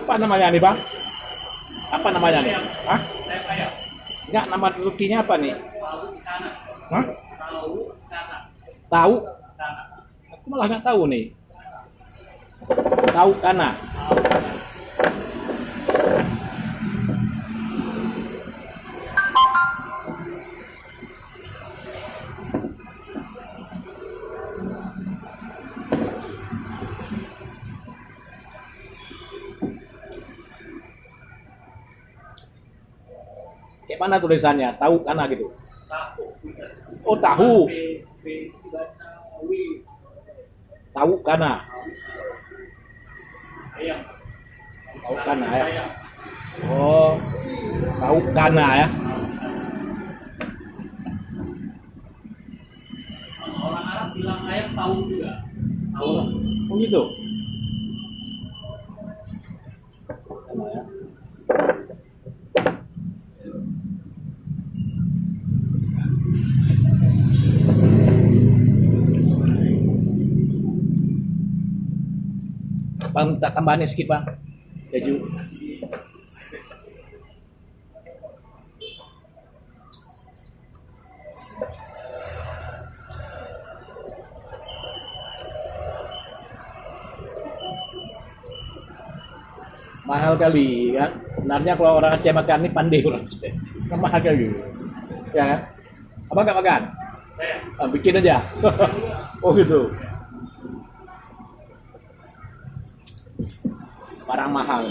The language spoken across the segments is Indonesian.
Apa namanya nih bang? Apa namanya nih? Hah? Enggak, nama rukinya apa nih? Hah? Tahu? Aku malah nggak tahu nih. Tahu kana. Kayak mana tulisannya? Tahu kana gitu. Oh tahu. Tahu kana. Tahu kana ya. Oh, tahu kana ya. Orang Arab bilang ayam tahu juga. Tahu. Oh gitu. Kana ya. Bang, minta tambahannya sedikit bang. Keju. Mahal kali kan. Sebenarnya kalau orang Aceh makan ini pandai orang Aceh. Kan mahal kali. Ya kan? Abang nggak makan? Bikin aja. Oh gitu. Barang mahal.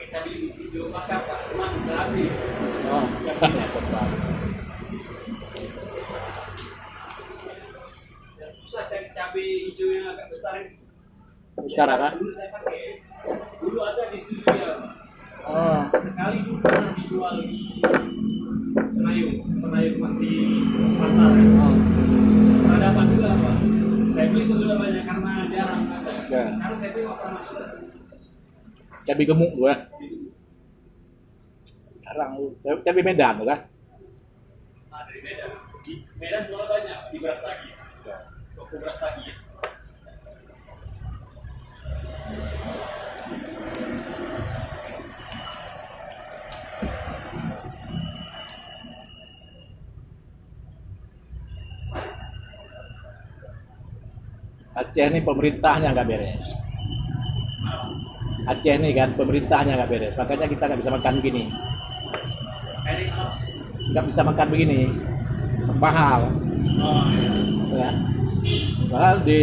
pakai cabai hijau bakar Pak, cuma udah habis. Oh, repot banget. Dan susah cari cabai hijau yang agak besar ini. Sekarang kan? Dulu saya pakai, dulu ada di studio ya. Oh, Sekali dulu pernah dijual di Penayung masih pasar. oh. Pernah dapat juga Pak. Saya beli itu sudah banyak karena jarang ada. Ya. Karena saya beli nggak pernah masuk. Cabai gemuk gue. Sekarang cabai Medan tuh kan? Nah, dari Medan. Di Medan jual banyak di beras lagi. Toko beras lagi. Aceh ini pemerintahnya nggak beres. Aceh ini kan pemerintahnya nggak beres, makanya kita nggak bisa makan begini. Kayaknya apa? Nggak bisa makan begini, mahal. Oh, iya. Ya. Mahal di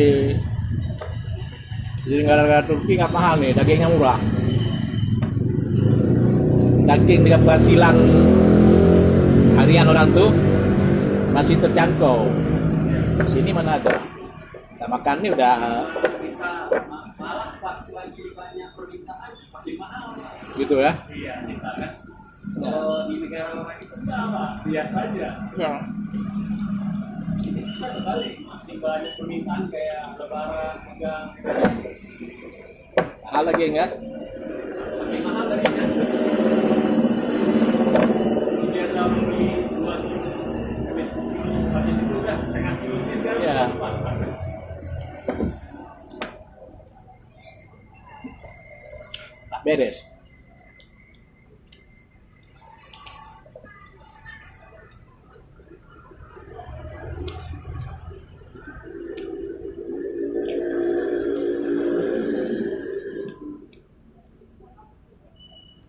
negara-negara Turki nggak mahal nih, dagingnya murah. Daging dengan penghasilan harian orang tuh masih terjangkau. Sini mana ada? Kita makan nih udah Kita malah pas lagi banyak permintaan semakin mahal. gitu ya. Iya, kita kan. Kalau di negara orang itu enggak apa, biasa aja. Ya. Ini kita kebalik, makin banyak permintaan kayak lebaran, pegang, Mahal lagi enggak? makin mahal dagingnya. Biasa beli 2 kilo, habis itu udah setengah kilo, ini sekarang Iya. sudah 4. Tak beres.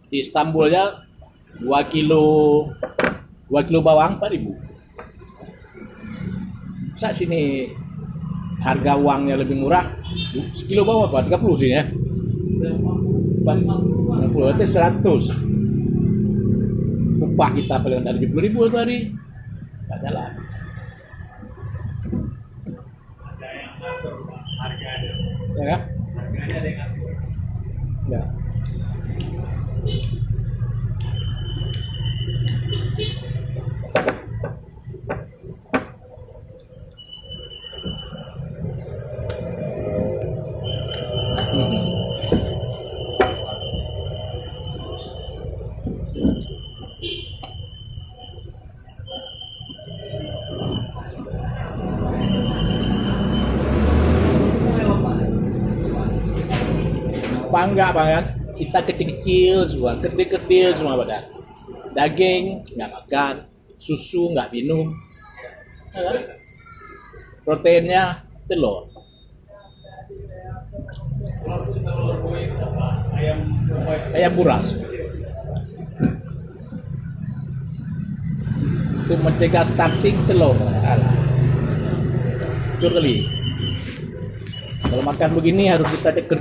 Di Istanbulnya 2 kilo bawang 4.000. Masa sini harga uangnya lebih murah? Sekilo bawang apa? 30 sini ya? 60 itu 100. Upah kita paling dari 70.000 itu hari. Nggak jalan. Ada yang ngatur, Pak. Harga ada. Ya kan? Harganya ada yang ngatur. Ya. Bangga banget, kita kecil-kecil semua, kecil-kecil semua badan. Daging nggak makan, susu nggak minum, ya kan? Proteinnya telur. Telur kue itu apa? Ayam kue. Ayam buras. Untuk mencegah stunting telur. Alah. Itu kali. Kalau makan begini harus kita cek